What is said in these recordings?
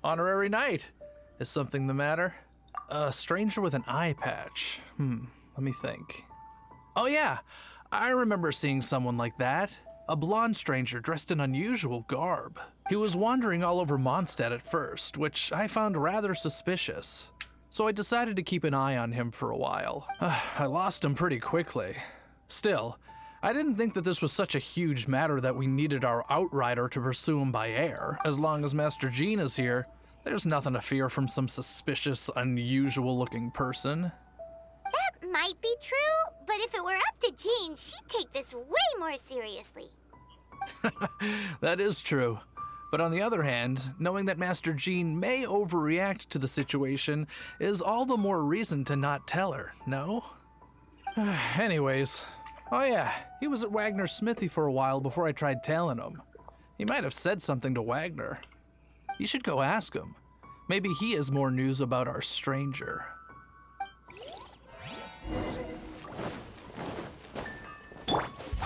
Honorary knight. Is something the matter? A stranger with an eye patch. Let me think. Oh yeah, I remember seeing someone like that. A blonde stranger dressed in unusual garb. He was wandering all over Mondstadt at first, which I found rather suspicious. So I decided to keep an eye on him for a while. I lost him pretty quickly. Still, I didn't think that this was such a huge matter that we needed our outrider to pursue him by air. As long as Master Jean is here, there's nothing to fear from some suspicious, unusual-looking person. That might be true, but if it were up to Jean, she'd take this way more seriously. That is true. But on the other hand, knowing that Master Jean may overreact to the situation is all the more reason to not tell her, no? Anyways, oh yeah, he was at Wagner's smithy for a while before I tried tailing him. He might have said something to Wagner. You should go ask him. Maybe he has more news about our stranger.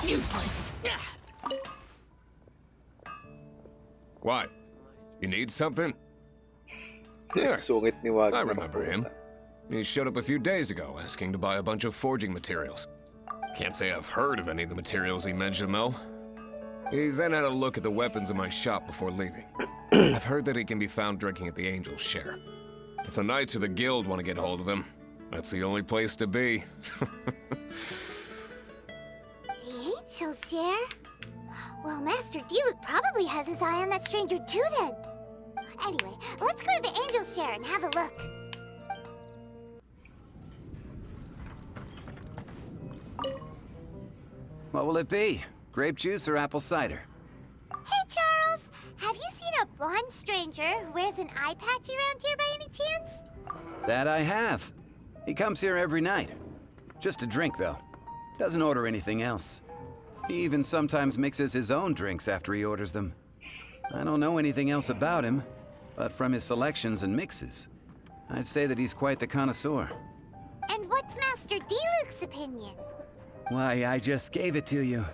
Useless! What? You need something? Sungit ni Wagner. I remember him. He showed up a few days ago asking to buy a bunch of forging materials. Can't say I've heard of any of the materials he mentioned, though. He then had a look at the weapons in my shop before leaving. I've heard that he can be found drinking at the Angel's Share. If the Knights of the Guild want to get hold of him, that's the only place to be. The Angel's Share? Well, Master Diluc probably has his eye on that stranger too then. Anyway, let's go to the Angel's Share and have a look. What will it be? Grape juice or apple cider? Hey, Charles! Have you seen a blonde stranger who wears an eye patch around here by any chance? That I have. He comes here every night. Just a drink, though. Doesn't order anything else. He even sometimes mixes his own drinks after he orders them. I don't know anything else about him, but from his selections and mixes, I'd say that he's quite the connoisseur. And what's Master Diluc's opinion? Why, I just gave it to you.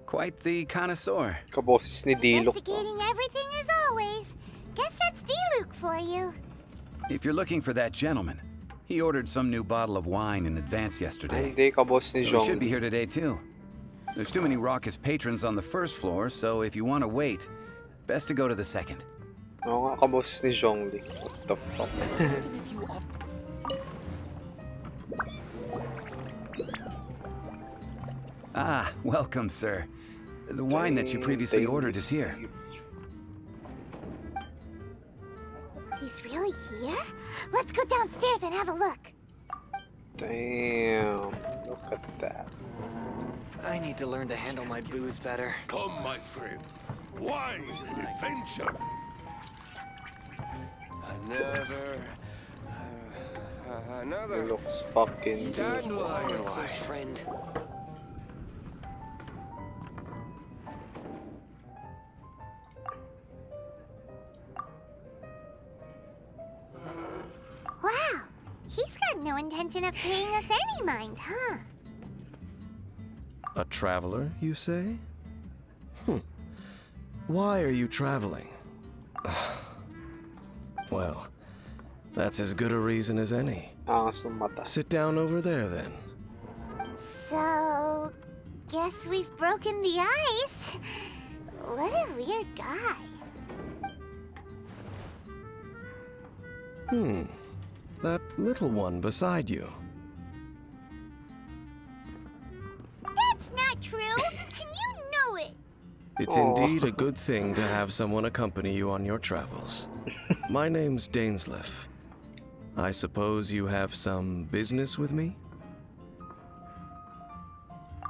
Quite the connoisseur. Kaboses ni Diluc. Investigating everything as always. Guess that's Diluc for you. If you're looking for that gentleman, he ordered some new bottle of wine in advance yesterday. Hindi, kabos ni So he should Zhong. be here today, too. There's too many raucous patrons on the first floor, so if you want to wait, best to go to the second. Oo nga, kaboses ni Zhongli. What the fuck? Ah, welcome, sir. The wine that you previously ordered is here. He's really here? Let's go downstairs and have a look. Damn, look at that. I need to learn to handle my booze better. Come, my friend. Wine and adventure. He looks fucking You are a close friend. Wow, he's got no intention of paying us any mind, huh? A traveler, you say? Why are you traveling? Well, that's as good a reason as any. angas ng mata. Sit down over there, then. So, guess we've broken the ice. What a weird guy. That little one beside you. That's not true, and you know it. It's indeed a good thing to have someone accompany you on your travels. My name's Dainsleif. I suppose you have some business with me?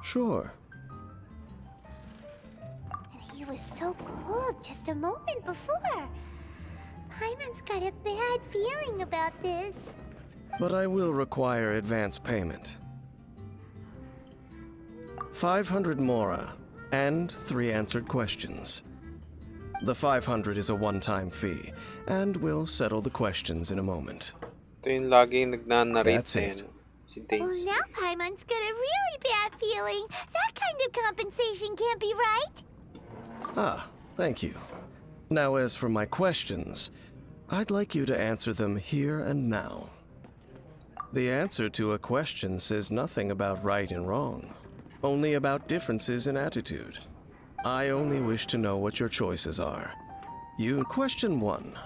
Sure. And he was so cold just a moment before. Paimon's got a bad feeling about this. But I will require advance payment. 500 mora, and 3 answered questions. The 500 is a one-time fee, and we'll settle the questions in a moment. Ito yung laging nagnanarrate That's it. Si Well, Dainsleif. now Paimon's got a really bad feeling. That kind of compensation can't be right. Ah, Thank you. Now, as for my questions, I'd like you to answer them here and now. The answer to a question says nothing about right and wrong, only about differences in attitude. I only wish to know what your choices are. Question 1.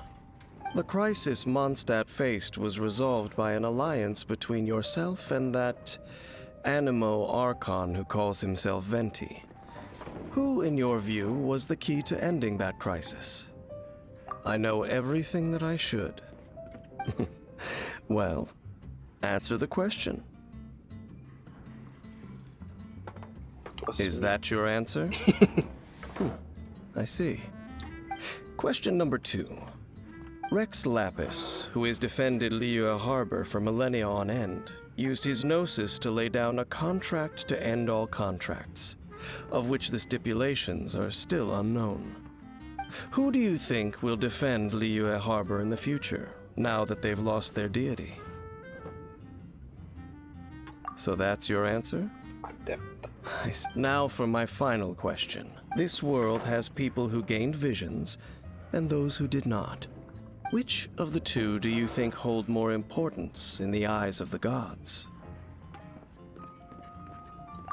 The crisis Mondstadt faced was resolved by an alliance between yourself and that Animo Archon who calls himself Venti. Who, in your view, was the key to ending that crisis? I know everything that I should. Well, answer the question. Is that your answer? I see. Question number 2. Rex Lapis, who has defended Liyue Harbor for millennia on end, used his gnosis to lay down a contract to end all contracts, of which the stipulations are still unknown. Who do you think will defend Liyue Harbor in the future, now that they've lost their deity? So that's your answer? Now for my final question. This world has people who gained visions, and those who did not. Which of the two do you think hold more importance in the eyes of the gods?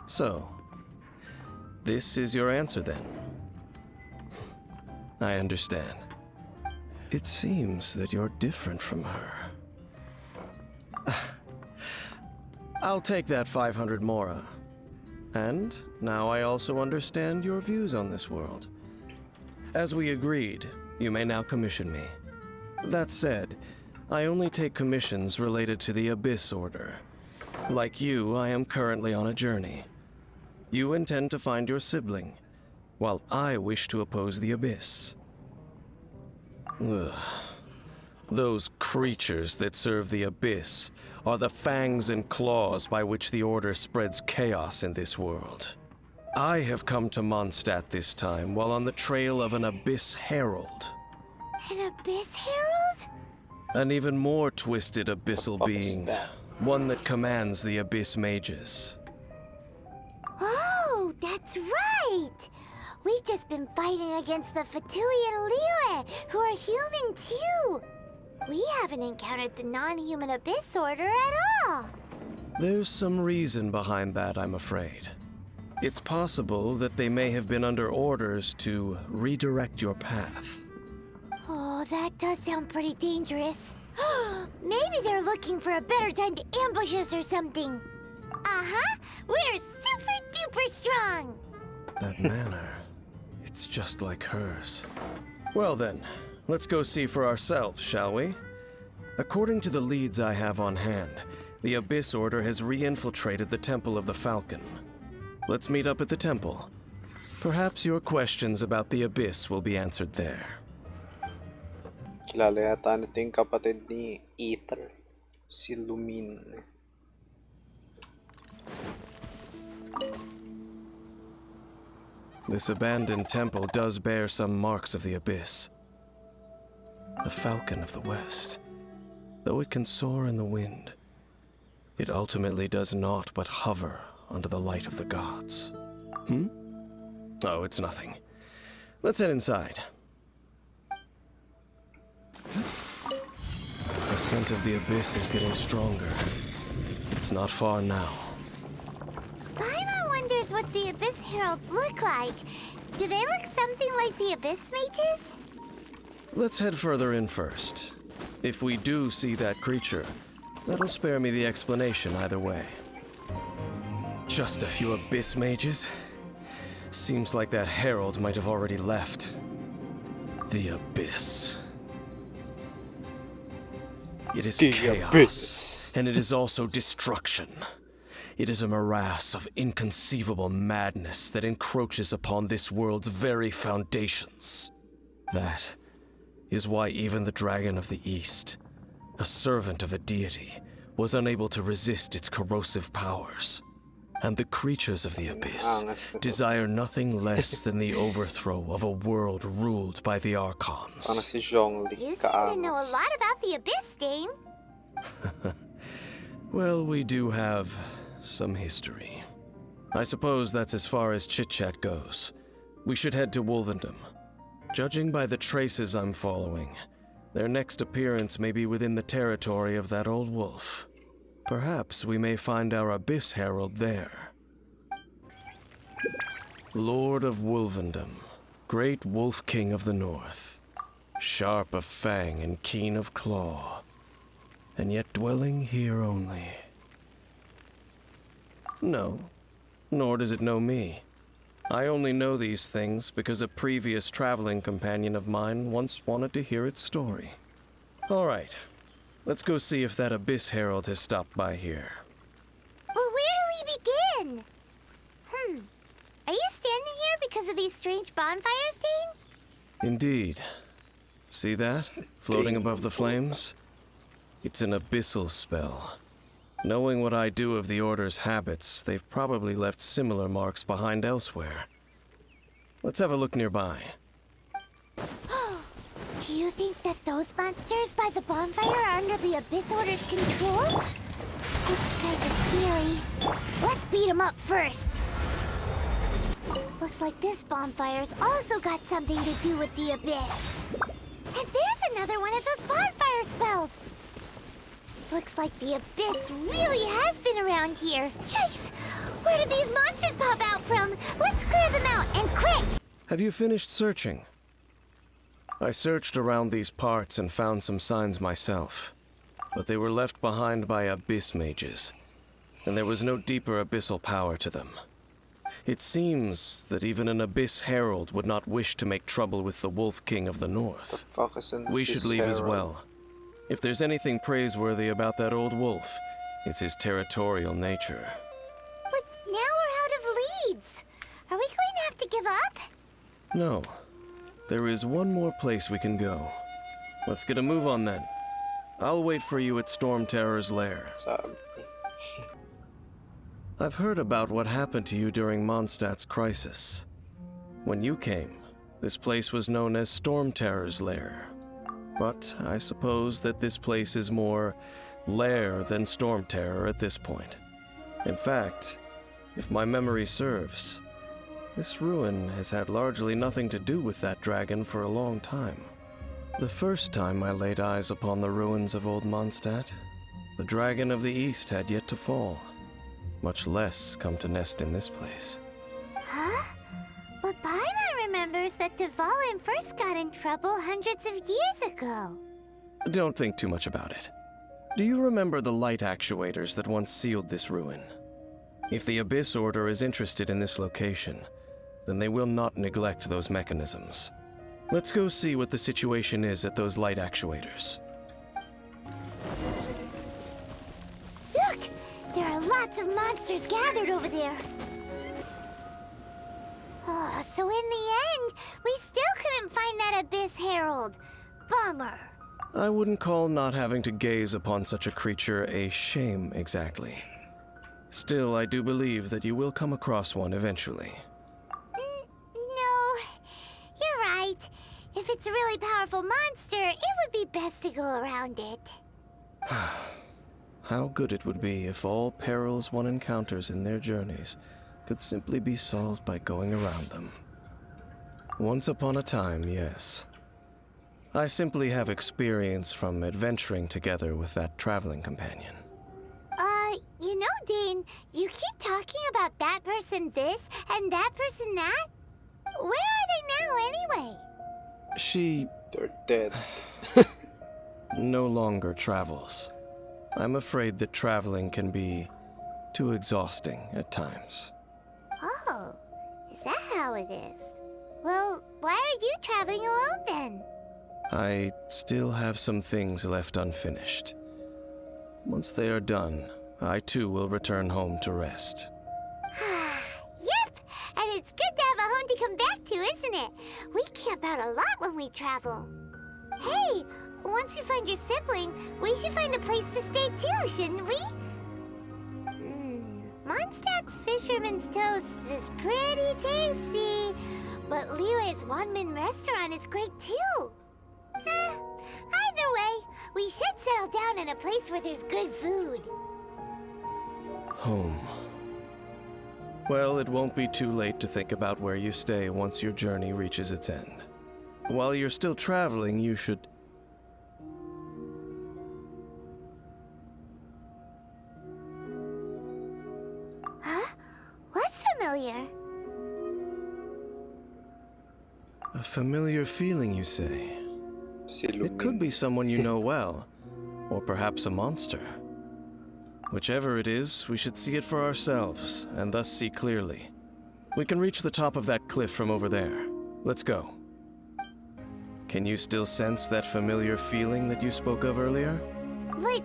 So, this is your answer then? I understand. It seems that you're different from her. I'll take that 500 mora. And now I also understand your views on this world. As we agreed, you may now commission me. That said, I only take commissions related to the Abyss Order. Like you, I am currently on a journey. You intend to find your sibling, while I wish to oppose the Abyss. Ugh. Those creatures that serve the Abyss are the fangs and claws by which the Order spreads chaos in this world. I have come to Mondstadt this time while on the trail of an Abyss Herald. An Abyss Herald? An even more twisted abyssal being. One that commands the Abyss Mages. Oh, that's right! We've just been fighting against the Fatui and Liyue, who are human too! We haven't encountered the non-human Abyss Order at all! There's some reason behind that, I'm afraid. It's possible that they may have been under orders to redirect your path. Oh, that does sound pretty dangerous. Maybe they're looking for a better time to ambush us or something. Uh-huh! We're super duper strong! That manner, it's just like hers. Well then, let's go see for ourselves, shall we? According to the leads I have on hand, the Abyss Order has re-infiltrated the Temple of the Falcon. Let's meet up at the temple. Perhaps your questions about the Abyss will be answered there. Kilala yata natin yung kapatid ni Ether, si Lumin. This abandoned temple does bear some marks of the Abyss. The Falcon of the West. Though it can soar in the wind, it ultimately does naught but hover under the light of the gods. Oh, it's nothing. Let's head inside. The scent of the Abyss is getting stronger. It's not far now. Paimon wonders what the Abyss Heralds look like. Do they look something like the Abyss Mages? Let's head further in first. If we do see that creature, that'll spare me the explanation either way. Just a few Abyss Mages? Seems like that Herald might have already left. The Abyss. It is chaos, and it is also destruction. It is a morass of inconceivable madness that encroaches upon this world's very foundations. That is why even the Dragon of the East, a servant of a deity, was unable to resist its corrosive powers. And the creatures of the Abyss desire nothing less than the overthrow of a world ruled by the Archons. You seem to know a lot about the Abyss, Dane. Well, we do have some history. I suppose that's as far as chit-chat goes. We should head to Wolvendom. Judging by the traces I'm following, their next appearance may be within the territory of that old wolf. Perhaps we may find our Abyss Herald there. Lord of Wolvendom, great Wolf King of the North, sharp of fang and keen of claw, and yet dwelling here only. No, nor does it know me. I only know these things because a previous traveling companion of mine once wanted to hear its story. All right, let's go see if that Abyss Herald has stopped by here. But where do we begin? Are you standing here because of these strange bonfires, Dane? Indeed. See that, floating above the flames? It's an abyssal spell. Knowing what I do of the Order's habits, they've probably left similar marks behind elsewhere. Let's have a look nearby. Do you think that those monsters by the bonfire are under the Abyss Order's control? Looks kind of scary. Let's beat them up first. Looks like this bonfire's also got something to do with the Abyss. And there's another one of those bonfire spells. Looks like the Abyss really has been around here. Yikes! Where did these monsters pop out from? Let's clear them out, and quick! Have you finished searching? I searched around these parts and found some signs myself, but they were left behind by Abyss mages, and there was no deeper abyssal power to them. It seems that even an Abyss Herald would not wish to make trouble with the Wolf King of the North. We should leave as well. If there's anything praiseworthy about that old wolf, it's his territorial nature. But now we're out of leads. Are we going to have to give up? No. There is one more place we can go. Let's get a move on then. I'll wait for you at Storm Terror's lair. Sabi. I've heard about what happened to you during Mondstadt's crisis. When you came, this place was known as Storm Terror's lair. But I suppose that this place is more lair than Storm Terror at this point. In fact, if my memory serves, this ruin has had largely nothing to do with that dragon for a long time. The first time I laid eyes upon the ruins of Old Mondstadt, the dragon of the East had yet to fall, much less come to nest in this place. Huh? But Paimon remembers that Dvalin first got in trouble hundreds of years ago. Don't think too much about it. Do you remember the light actuators that once sealed this ruin? If the Abyss Order is interested in this location, then they will not neglect those mechanisms. Let's go see what the situation is at those light actuators. Look! There are lots of monsters gathered over there. Oh, so in the end, we still couldn't find that Abyss Herald. Bummer. I wouldn't call not having to gaze upon such a creature a shame exactly. Still, I do believe that you will come across one eventually. No, you're right. If it's a really powerful monster, it would be best to go around it. How good it would be if all perils one encounters in their journeys could simply be solved by going around them. Once upon a time, yes. I simply have experience from adventuring together with that traveling companion. You know, Dane, you keep talking about that person this and that person that. Where are they now, anyway? She They're dead. no longer travels. I'm afraid that traveling can be too exhausting at times. Oh, is that how it is? Well, why are you traveling alone then? I still have some things left unfinished. Once they are done, I too will return home to rest. Yep, and it's good to have a home to come back to, isn't it? We camp out a lot when we travel. Hey, once you find your sibling, we should find a place to stay too, shouldn't we? Mondstadt's Fisherman's Toast is pretty tasty, but Liyue's one-man restaurant is great too. Either way, we should settle down in a place where there's good food. Home. Well, it won't be too late to think about where you stay once your journey reaches its end. while you're still traveling, you should... Huh? What's familiar? A familiar feeling, you say? Si It could Lumin. be someone you know well, or perhaps a monster. Whichever it is, we should see it for ourselves, and thus see clearly. We can reach the top of that cliff from over there. Let's go. Can you still sense that familiar feeling that you spoke of earlier? But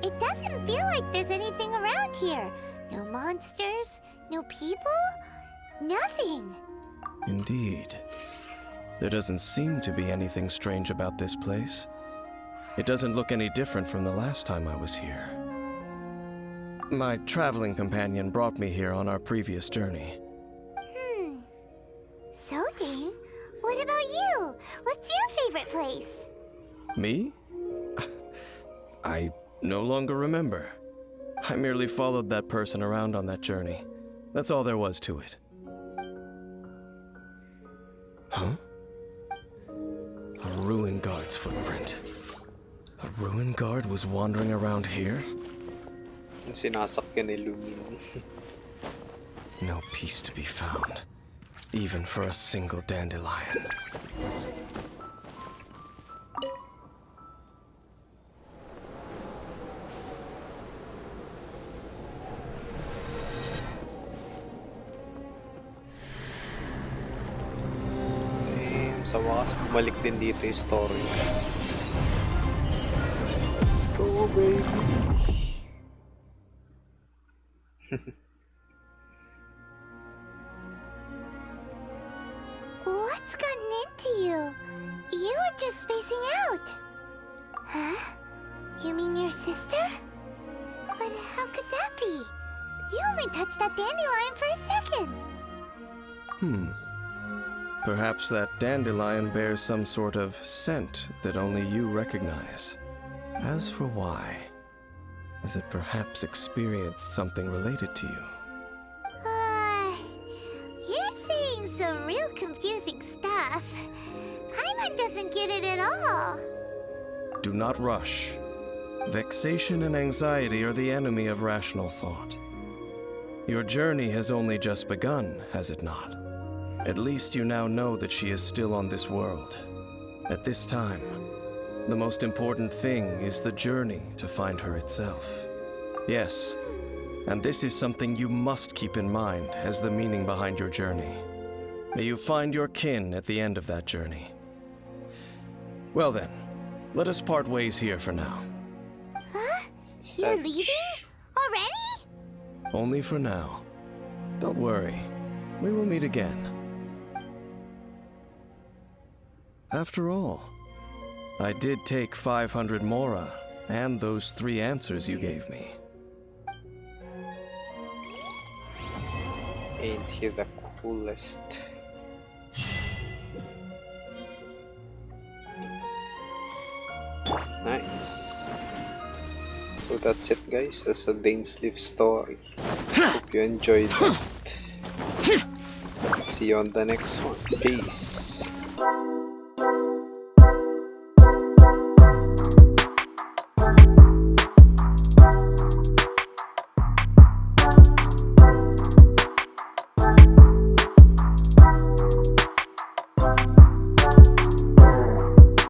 it doesn't feel like there's anything around here. No monsters, no people, nothing. Indeed. There doesn't seem to be anything strange about this place. It doesn't look any different from the last time I was here. My traveling companion brought me here on our previous journey. So, Dane, what about you? What's your favorite place? Me? I no longer remember. I merely followed that person around on that journey. That's all there was to it. Huh? A ruin guard's footprint. A ruin guard was wandering around here? Sinasakyan ni Lumin. No peace to be found, even for a single dandelion. Sa wakas, bumalik din dito yung story. Let's go, baby! What's gotten into you? You were just spacing out. Huh? You mean your sister? But how could that be? You only touched that dandelion for a second. Perhaps that dandelion bears some sort of scent that only you recognize. As for why, has it perhaps experienced something related to you? You're saying some real confusing stuff. Paimon doesn't get it at all. Do not rush. Vexation and anxiety are the enemy of rational thought. Your journey has only just begun, has it not? At least you now know that she is still on this world. At this time, the most important thing is the journey to find her itself. Yes, and this is something you must keep in mind as the meaning behind your journey. May you find your kin at the end of that journey. Well then, let us part ways here for now. Huh? You're leaving? Already? Only for now. Don't worry, we will meet again. After all, I did take 500 mora and those 3 answers you gave me. Ain't he the coolest? Nice. So that's it, guys. That's the Dainsleif story. Hope you enjoyed it. See you on the next one. Peace.